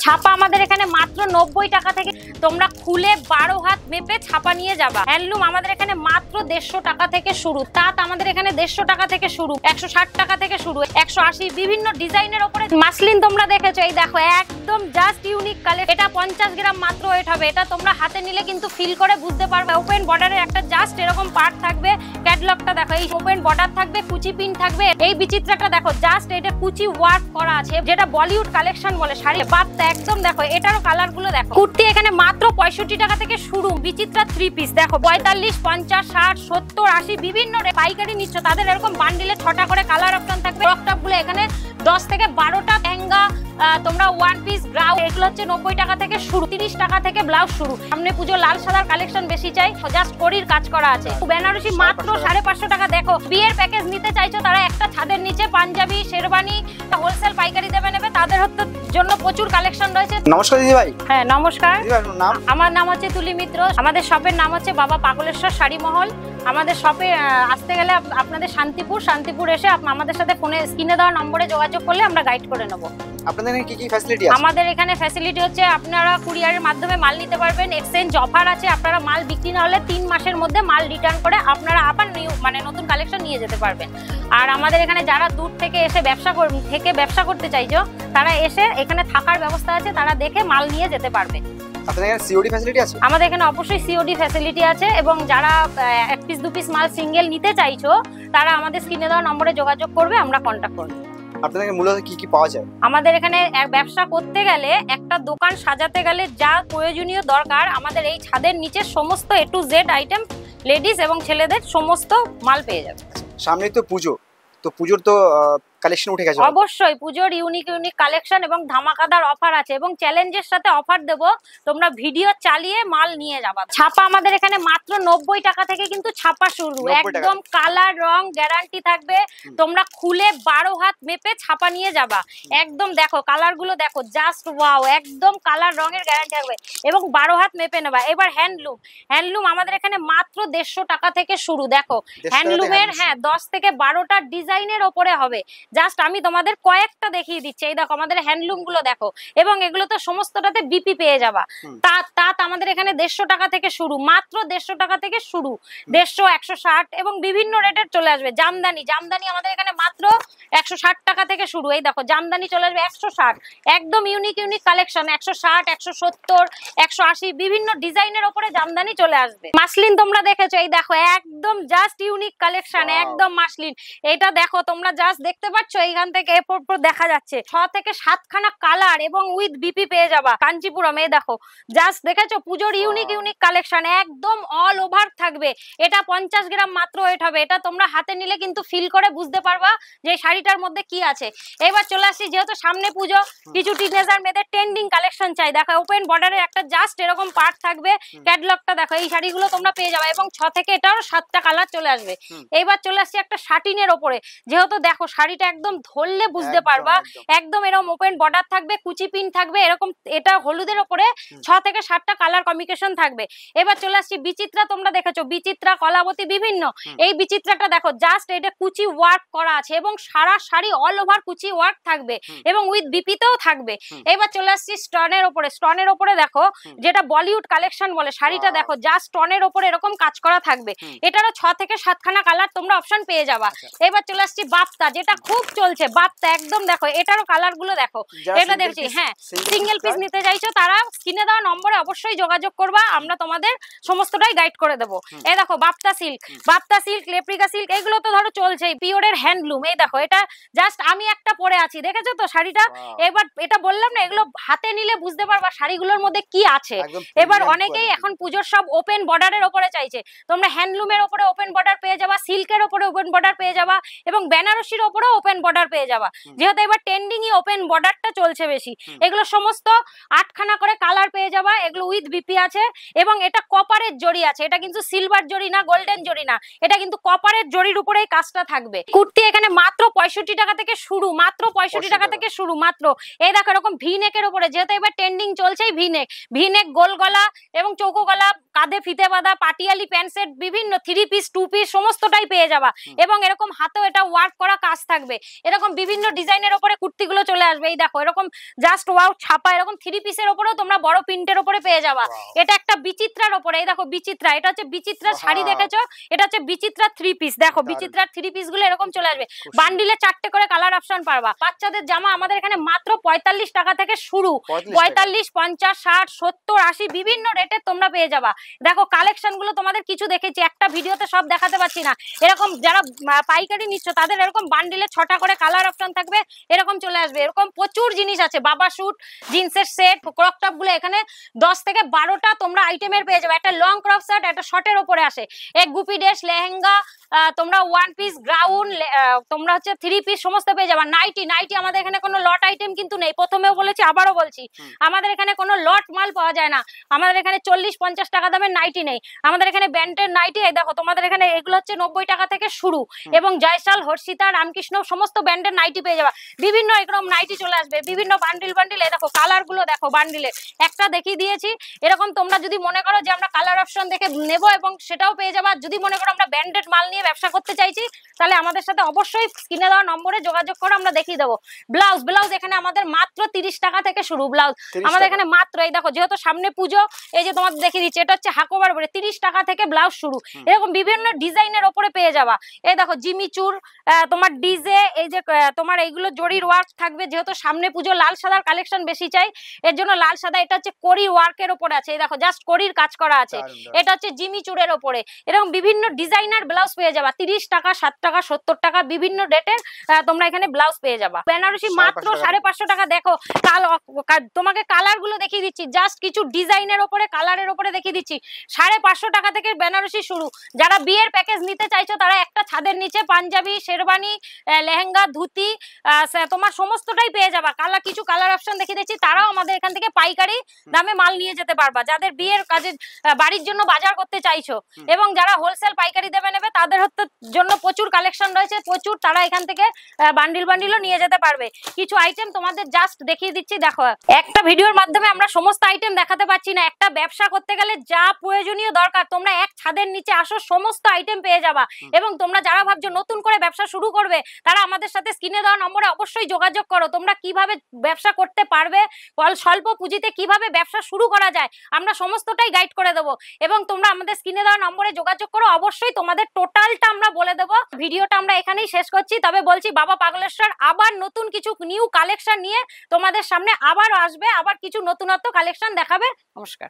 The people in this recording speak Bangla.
ছাপা আমাদের এখানে মাত্র 90 টাকা থেকে, তোমরা খুলে 12 হাত মেপে ছাপা নিয়ে যাবা। হ্যান্ডলুম আমাদের এখানে মাত্র 150 টাকা থেকে শুরু, তাঁত আমাদের এখানে 150 টাকা থেকে শুরু, 160 টাকা থেকে শুরু, 180, বিভিন্ন ডিজাইনের উপরে। মাসলিন তোমরা দেখেছো, এই দেখো একদম জাস্ট ইউনিক কালেকশন। এটা 50 গ্রাম মাত্র ওয়েট হবে। এটা তোমরা হাতে নিলে কিন্তু ফিল করে বুঝতে পারবে। ওপেন বর্ডারের একটা জাস্ট এরকম পার্ট থাকবে। ক্যাটালগটা দেখো, এই ওপেন বর্ডার থাকবে, কুচি পিন থাকবে। এই বিচিত্রটা দেখো, জাস্ট এটা কুচি ওয়ার্ক করা আছে, যেটা বলিউড কালেকশন বলে শাড়ি। বাপটা একদম দেখো, এটারও কালার গুলো দেখো। কুর্তি এখানে মাত্র 65 টাকা থেকে শুরু। বিচিত্রা 3 পিস দেখো, 45, 50, 60, 70, 80 বিভিন্ন পাইকারি নিচ্ছ, তাদের এরকম বান্ডিলে 6টা করে কালার অপশন থাকবে। টপ গুলো এখানে 10 থেকে 12টা লেহেঙ্গা, তোমরা ওয়ান পিস ব্লাউজ, এগুলো হচ্ছে 90 টাকা থেকে শুরু, 30 টাকা থেকে ব্লাউজ শুরু। সামনে পুজো, লাল সাদার কালেকশন বেশি চাই, জাস্ট করির কাজ করা আছে। বেনারসি মাত্র 550 টাকা। দেখো বিয়ের প্যাকেজ নিতে চাইছো, তারা একটা ছাদের নিচে পাঞ্জাবি, শেরবানি হোলসেল পাইকারি দেবে নেবে, তাদের জন্য প্রচুর কালেকশন রয়েছে। নমস্কার দিদি ভাই। হ্যাঁ নমস্কার। নাম? আমার নাম হচ্ছে তুলি মিত্র। আমাদের শপের নাম হচ্ছে বাবা পাগলেশ্বর শাড়ি মহল। আমাদের শপে আসতে গেলে আপনাদের শান্তিপুর এসে আমাদের সাথে ফোনে স্ক্রিনে দেওয়া নম্বরে যোগাযোগ করলে আমরা গাইড করে নেব। আপনাদের এখানে কি কি ফ্যাসিলিটি আছে? আমাদের এখানে ফ্যাসিলিটি হচ্ছে আপনারা কুরিয়ারের মাধ্যমে মাল নিতে পারবেন। এক্সচেঞ্জ অফার আছে, আপনারা মাল বিক্রি না হলে 3 মাসের মধ্যে মাল রিটার্ন করে আপনারা আবার নতুন কালেকশন নিয়ে যেতে পারবেন। আর আমাদের এখানে যারা দূর থেকে এসে ব্যবসা করতে চাইছো, তারা এসে এখানে থাকার ব্যবস্থা আছে, তারা দেখে মাল নিয়ে যেতে পারবে। আপনাদের এখানে সিওডি ফ্যাসিলিটি আছে? আমাদের এখানে অবশ্যই সিওডি ফ্যাসিলিটি আছে, এবং যারা 1 পিস 2 পিস মাল সিঙ্গেল নিতে চাইছো, তারা আমাদের স্ক্রিনে দেওয়া নম্বরে যোগাযোগ করবে, আমরা কন্টাক্ট করব। আপনাদের এখানে মূলত কি কি পাওয়া যায়? আমাদের এখানে ব্যবসা করতে গেলে, একটা দোকান সাজাতে গেলে যা প্রয়োজনীয় দরকার, আমাদের এই ছাদের নিচে সমস্ত A to Z item, ladies এবং ছেলেদের সমস্ত মাল পেয়ে যাবে। সামনেই তো পুজো, তো পুজোর তো কালেকশন উঠে গেছে। অবশ্যই পুজোর ইউনিক কালেকশন এবং ধামাকাদার অফার আছে, এবং চ্যালেঞ্জের সাথে অফার দেব, তোমরা ভিডিও চালিয়ে মাল নিয়ে যাবা। ছাপা আমাদের এখানে মাত্র 90 টাকা থেকে কিন্তু ছাপা শুরু, একদম কালার রং গ্যারান্টি থাকবে। তোমরা খুলে 12 হাত মেপে ছাপা নিয়ে যাবা। একদম দেখো কালার গুলো দেখো, জাস্ট ওয়াও, একদম কালার রঙের গ্যারান্টি থাকবে, এবং 12 হাত মেপে নেবা। এবার হ্যান্ডলুম আমাদের এখানে মাত্র 150 টাকা থেকে শুরু। দেখো হ্যান্ডলুমের 10 থেকে 12টা ডিজাইনের ওপরে হবে। জাস্ট আমি তোমাদের কয়েকটা দেখিয়ে দিচ্ছি। এই দেখো আমাদের হ্যান্ডলুম গুলো দেখো, এবং এগুলো তো সমস্তটাতে বিপি পেয়ে যাবা। তাঁত আমাদের এখানে 150 টাকা থেকে শুরু, মাত্র 150 টাকা থেকে শুরু, 150, 160 এবং বিভিন্ন রেটের চলে আসবে। জামদানি আমাদের এখানে মাত্র 160 টাকা থেকে শুরু। এই দেখো জামদানি চলে আসবে 160, একদম ইউনিক কালেকশন। 160, 170, 180 বিভিন্ন ডিজাইনের ওপরে জামদানি চলে আসবে। মাসলিন তোমরা দেখেছো, এই দেখো একদম জাস্ট ইউনিক কালেকশন, একদম মাসলিন। এটা দেখো তোমরা জাস্ট দেখতে পাচ্ছ, এইখান থেকে এরপর দেখা যাচ্ছে 6 থেকে 7 খানা কালার এবং উইথ বিপি পেয়ে যাবা। কাঞ্চিপুরম, এই দেখো জাস্ট দেখেছো, পুজোর ইউনিক কালেকশন, একদম অল ওভার থাকবে। এটা 50 গ্রাম মাত্র ওয়েট হবে। এটা তোমরা হাতে নিলে কিন্তু ফিল করে বুঝতে পারবা যে শাড়িটার মধ্যে কি আছে। এবার চলে আসছি, যেহেতু সামনে পুজো, কিছু টিনেজার মেয়েদের ট্রেন্ডিং কালেকশন চাই। দেখো ওপেন বর্ডারের একটা জাস্ট এরকম পার্ট থাকবে। ক্যাটালগটা দেখো, এই শাড়িগুলো তোমরা পেয়ে যাবে, এবং 6 থেকে এটারও 7টা কালার চলে আসবে। এইবার চলে আসছি একটা শাটিনের ওপরে, যেহেতু দেখো শাড়িটা একদম ধরলে বুঝতে পারবা, একদম এরকম ওপেন বর্ডার থাকবে, কুচি পিন থাকবে এরকম। এটা হলুদের ওপরে 6 থেকে 7টা কালার কম্বিনেশন থাকবে। এবার চলে আসছি বিচিত্রা, তোমরা দেখেছো বিচিত্রা, কলাবতী বিভিন্ন। এই বিচিত্রাটা দেখো, জাস্ট এটা কুচি ওয়ার্ক করা আছে, এবং সারা শাড়ি অল ওভার কুচি ওয়ার্ক থাকবে, এবং উইথ বিপিতেও থাকবে। এবার চলে আসছি স্টোনের ওপরে দেখো, যেটা বলিউড কালেকশন বলে শাড়িটা দেখো, জাস্ট স্টোনের ওপরে এরকম কাজ করা থাকবে। এটারও 6 থেকে 7 খানা কালার তোমরা অপশন পেয়ে যাবা। এবার চলে আসছি বাপ্তা, যেটা খুব চলছে বাপ্তা, একদম দেখো এটারও কালার গুলো দেখো। এটা দেখছি, সিঙ্গেল পিস নিতে চাইছো, তারা স্ক্রিনে দেওয়া নম্বরে অবশ্যই যোগাযোগ করবা, আমরা তোমাদের সমস্তটাই গাইড করে দেবো। এই দেখো বাপ্তা সিল্ক, লেপ্রিকা সিল্ক, এগুলো তো ধরো চলছেই, পিওরের হ্যান্ডলুম। এই দেখো এটা জাস্ট আমি একটা পরে আছি, দেখেছো তো শাড়িটা। এবার এটা বললাম না, এগুলো হাতে নিলে বুঝতে পারবা শাড়িগুলোর মধ্যে কি আছে। এবার অনেকেই এখন পুজোর সব ওপেন বর্ডারের ওপরে চাইছে, তোমরা হ্যান্ডলুমের ওপরে ওপেন বর্ডার পেয়ে যাবা, সিল্কের ওপরে ওপেন বর্ডার পেয়ে যাবা, এবং বেনারসির ওপরে ওপেন বর্ডার পেয়ে যাবা। যেহেতু এবার ট্রেন্ডিংই ওপেন বর্ডারটা চলছে বেশি, এগুলো সমস্ত 8 খানা করে কালার পেয়ে যাবা। এগুলো উইথ বিপি আছে, এবং এটা কপারের জড়ি আছে। এটা কিন্তু সিলভার জড়ি না, গোল্ডেন জড়ি না, এটা কিন্তু কপারের জড়ির উপরেই কাজটা থাকবে। কুর্তি এখানে মাত্র 65 টাকা থেকে শুরু, মাত্র 65 টাকা থেকে শুরু মাত্র। এই দেখো এরকম ভি নেকের উপরে, যেহেতু এবার ট্রেন্ডিং চলছেই ভি নেক, গোল গলা এবং চৌকো গলা কাঁধে ফিতে বাঁধা পাটিয়ালি প্যান্ট সেট, বিভিন্ন 3 পিস 2 পিস সমস্তটাই পেয়ে যাবা। এবং এরকম হাতেও এটা ওয়ার্ক করা কাজ থাকবে। এরকম বিভিন্ন ডিজাইনের উপরে কুর্তিগুলো চলে আসবে। এই দেখো এরকম জাস্ট ওয়াও ছাপা এরকম 3 পিসের উপরেও তোমরা বড় প্রিন্টের উপরে পেয়ে যাবা। এটা একটা বিচিত্রার উপরে, এই দেখো বিচিত্রা, এটা হচ্ছে বিচিত্রা শাড়ি দেখেছো, এটা হচ্ছে বিচিত্রা 3 পিস। দেখো বিচিত্রার 3 পিস গুলো এরকম চলে আসবে, বান্ডিলে 4টে করে কালার অপশন পারবা। বাচ্চাদের জামা আমাদের এখানে মাত্র 45 টাকা থেকে শুরু, 45, 50, 60, 70, 80 বিভিন্ন রেটে তোমরা পেয়ে যাবা। দেখো কালেকশন গুলো তোমাদের কিছু দেখেছি, একটা ভিডিওতে সব দেখাতে পারছি না। এরকম যারা পাইকারি নিচ্ছ তাদের এরকম বান্ডিলে 6টা করে কালার অপশন থাকবে, এরকম চলে আসবে। এরকম প্রচুর জিনিস আছে, বাবা স্যুট, জিন্সের সেট, ক্রপ টপ গুলো এখানে 10 থেকে 12টা তোমরা আইটেমের পেয়ে যাবে। একটা লং ক্রপ শার্ট, একটা শর্টের উপরে আসে, এক গুপি ড্রেস, লেহেঙ্গা, তোমরা 1 পিস গাউন, তোমরা হচ্ছে 3 পিস সমস্ত পেয়ে যাবে। নাইটি, নাইটি আমাদের এখানে কোনো লট আইটেম কিন্তু নেই, প্রথমেও বলেছি আবারও বলছি, আমাদের এখানে কোনো লট মাল পাওয়া যায় না। আমাদের এখানে 40-50 টাকা দামের নাইটি নেই, আমাদের এখানে ব্যান্ডের নাইটি। এই দেখো তোমাদের এখানে এগুলো হচ্ছে 90 টাকা থেকে শুরু, এবং জয়সাল, হর্ষিতা, রামকৃষ্ণ সমস্ত ব্র্যান্ডের নাইটি পেয়ে যাবে। বিভিন্ন এরকম নাইটি চলে আসবে, বিভিন্ন বান্ডিল বান্ডিল। এই দেখো কালার গুলো দেখো, বান্ডিলে একটা দেখিয়ে দিয়েছি। এরকম তোমরা যদি মনে করো যে আমরা কালার অপশন দেখে নেবো এবং সেটাও পেয়ে যাবা, যদি মনে করো আমরা ব্র্যান্ডেড মাল নিয়ে ব্যবসা করতে চাইছি তাহলে আমাদের সাথে অবশ্যই স্ক্রিনে দেওয়া নম্বরে যোগাযোগ করো, আমরা দেখিয়ে দেবো। ব্লাউজ, ব্লাউজ এখানে আমাদের মাত্র 30 টাকা থেকে শুরু ব্লাউজ আমাদের এখানে মাত্র। এই দেখো যেহেতু সামনে পুজো, এই যে তোমাদের দেখিয়ে দিচ্ছি, এটা হচ্ছে হাকোবার উপরে 30 টাকা থেকে ব্লাউজ শুরু। এরকম বিভিন্ন ডিজাইনের ওপরে পেয়ে যাবা। এই দেখো জিমিচুর, তোমার ডিজে, এই যে তোমার এইগুলো জরির ওয়ার্ক থাকবে, যেহেতু সামনে পুজো লাল সাদার কালেকশন বেশি চাই এর জন্য লাল সাদা। এটা হচ্ছে করি ওয়ার্কের ওপরে আছে, এই দেখো জাস্ট করির কাজ করা আছে। এটা হচ্ছে জিমিচুরের ওপরে এরকম বিভিন্ন ডিজাইনার ব্লাউজ পেয়ে যাবা 30 টাকা, 7 টাকা, 70 টাকা বিভিন্ন রেটের তোমরা এখানে ব্লাউজ পেয়ে যাবা। বেনারসি মাত্র 550 টাকা। দেখো তোমাকে কালার গুলো দেখিয়ে দিচ্ছি, জাস্ট কিছু ডিজাইনের ওপরে কালারের ওপরে দেখিয়ে দিচ্ছি। 550 টাকা থেকে বেনারসি শুরু। যারা বিয়ের প্যাকেজ নিতে চাইছো তারা একটা ছাদের নিচে পাঞ্জাবি, শেরবানি, লেহেঙ্গা, ধুতি তোমার সমস্তটাই পেয়ে যাবা। কিছু কালার অপশন দেখিয়ে দিচ্ছি, তারাও আমাদের এখান থেকে পাইকারি দামে মাল নিয়ে যেতে পারবা। যাদের বিয়ের কাজে বাড়ির জন্য বাজার করতে চাইছো এবং যারা হোলসেল পাইকারি দেবে নেবে তাদের জন্য প্রচুর কালেকশন রয়েছে, প্রচুর, তারা এখান থেকে বান্ডিল বান্ডিলও নিয়ে যেতে পারবে। কিছু আইটেম তোমাদের জাস্ট দেখিয়ে দিচ্ছি। দেখো একটা ভিডিওর মাধ্যমে আমরা সমস্ত আইটেম দেখাতে পারছি না, একটা ব্যবসা করতে গেলে যা প্রয়োজনীয় দরকার তোমরা এক ছাদের নিচে আসো, সমস্ত আইটেম পেয়ে যাবা। এবং তোমরা যারা ভাবছো নতুন করে ব্যবসা শুরু করবে তারা আমাদের সাথে স্ক্রিনে দেওয়া নম্বরে অবশ্যই যোগাযোগ করো। তোমরা কিভাবে ব্যবসা করতে পারবে, স্বল্প পুঁজিতে কিভাবে ব্যবসা শুরু করা যায় আমরা সমস্তটাই গাইড করে দেবো। এবং তোমরা আমাদের স্ক্রিনে দেওয়া নম্বরে যোগাযোগ করো, অবশ্যই তোমাদের টোটালটা আমরা বলে দেবো। ভিডিওটা আমরা এখানেই শেষ করছি, তবে বলছি বাবা পাগলেশ্বর আবার নতুন কিছু নিউ কালেকশন নিয়ে তোমাদের সামনে আবার আসবে, আবার কিছু নতুনত্ব কালেকশন দেখাবে। নমস্কার।